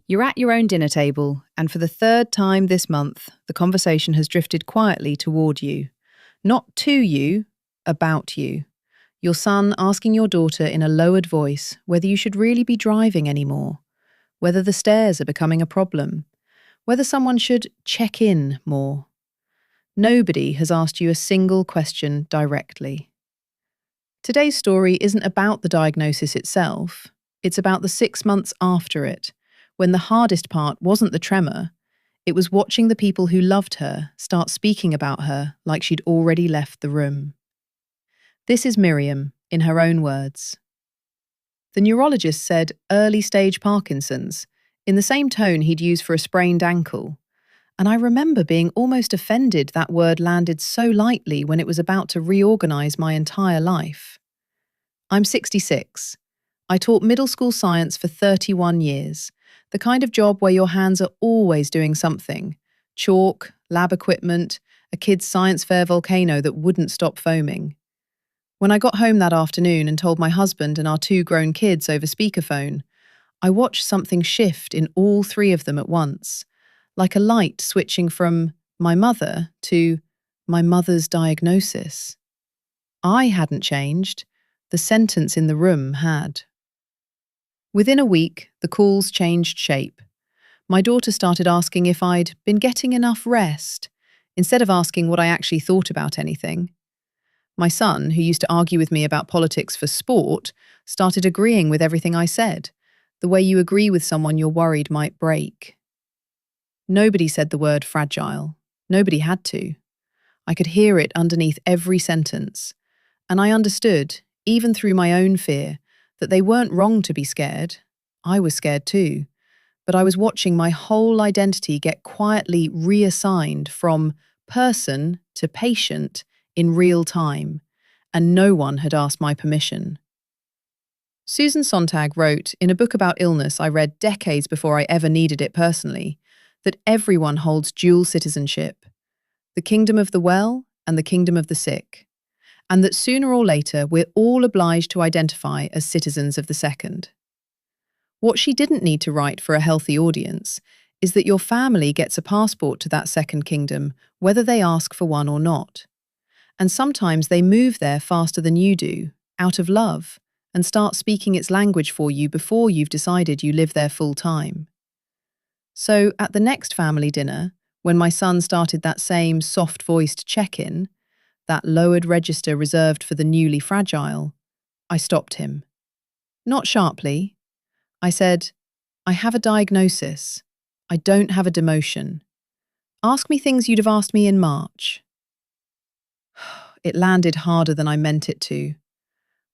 You're at your own dinner table, and for the third time this month, the conversation has drifted quietly toward you. Not to you, about you. Your son asking your daughter in a lowered voice whether you should really be driving anymore, whether the stairs are becoming a problem, whether someone should check in more. Nobody has asked you a single question directly. Today's story isn't about the diagnosis itself, it's about the 6 months after it, when the hardest part wasn't the tremor, it was watching the people who loved her start speaking about her like she'd already left the room. This is Miriam, in her own words. The neurologist said early-stage Parkinson's, in the same tone he'd used for a sprained ankle, and I remember being almost offended that word landed so lightly when it was about to reorganize my entire life. I'm 66. I taught middle school science for 31 years, the kind of job where your hands are always doing something. Chalk, lab equipment, a kid's science fair volcano that wouldn't stop foaming. When I got home that afternoon and told my husband and our 2 grown kids over speakerphone, I watched something shift in all 3 of them at once, like a light switching from my mother to my mother's diagnosis. I hadn't changed, the sentence in the room had. Within a week, the calls changed shape. My daughter started asking if I'd been getting enough rest, instead of asking what I actually thought about anything. My son, who used to argue with me about politics for sport, started agreeing with everything I said, the way you agree with someone you're worried might break. Nobody said the word fragile. Nobody had to. I could hear it underneath every sentence, and I understood, even through my own fear, that they weren't wrong to be scared. I was scared too, but I was watching my whole identity get quietly reassigned from person to patient in real time, and no one had asked my permission. Susan Sontag wrote, in a book about illness I read decades before I ever needed it personally, that everyone holds dual citizenship, the kingdom of the well and the kingdom of the sick, and that sooner or later we're all obliged to identify as citizens of the second. What she didn't need to write for a healthy audience is that your family gets a passport to that second kingdom, whether they ask for one or not. And sometimes they move there faster than you do, out of love, and start speaking its language for you before you've decided you live there full time. So at the next family dinner, when my son started that same soft-voiced check-in, that lowered register reserved for the newly fragile, I stopped him. Not sharply. I said, I have a diagnosis. I don't have a demotion. Ask me things you'd have asked me in March. It landed harder than I meant it to.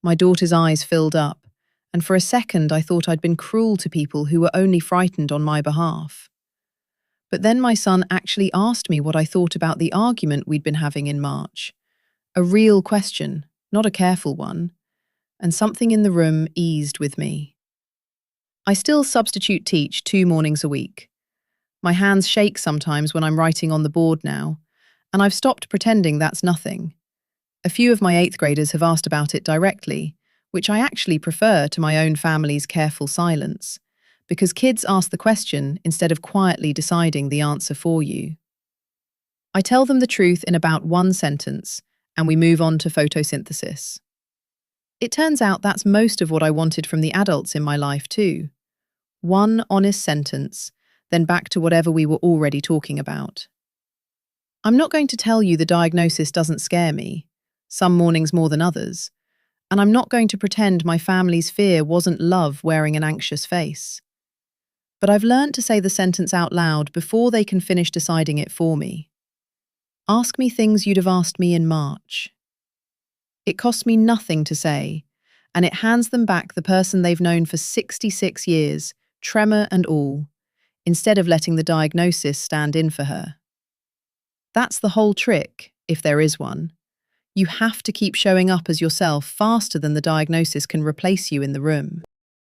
My daughter's eyes filled up, and for a second I thought I'd been cruel to people who were only frightened on my behalf. But then my son actually asked me what I thought about the argument we'd been having in March. A real question, not a careful one, and something in the room eased with me. I still substitute teach 2 mornings a week. My hands shake sometimes when I'm writing on the board now, and I've stopped pretending that's nothing. A few of my 8th graders have asked about it directly, which I actually prefer to my own family's careful silence, because kids ask the question instead of quietly deciding the answer for you. I tell them the truth in about 1 sentence, and we move on to photosynthesis. It turns out that's most of what I wanted from the adults in my life too. 1 honest sentence, then back to whatever we were already talking about. I'm not going to tell you the diagnosis doesn't scare me, some mornings more than others, and I'm not going to pretend my family's fear wasn't love wearing an anxious face. But I've learned to say the sentence out loud before they can finish deciding it for me. Ask me things you'd have asked me in March. It costs me nothing to say, and it hands them back the person they've known for 66 years, tremor and all, instead of letting the diagnosis stand in for her. That's the whole trick, if there is one. You have to keep showing up as yourself faster than the diagnosis can replace you in the room.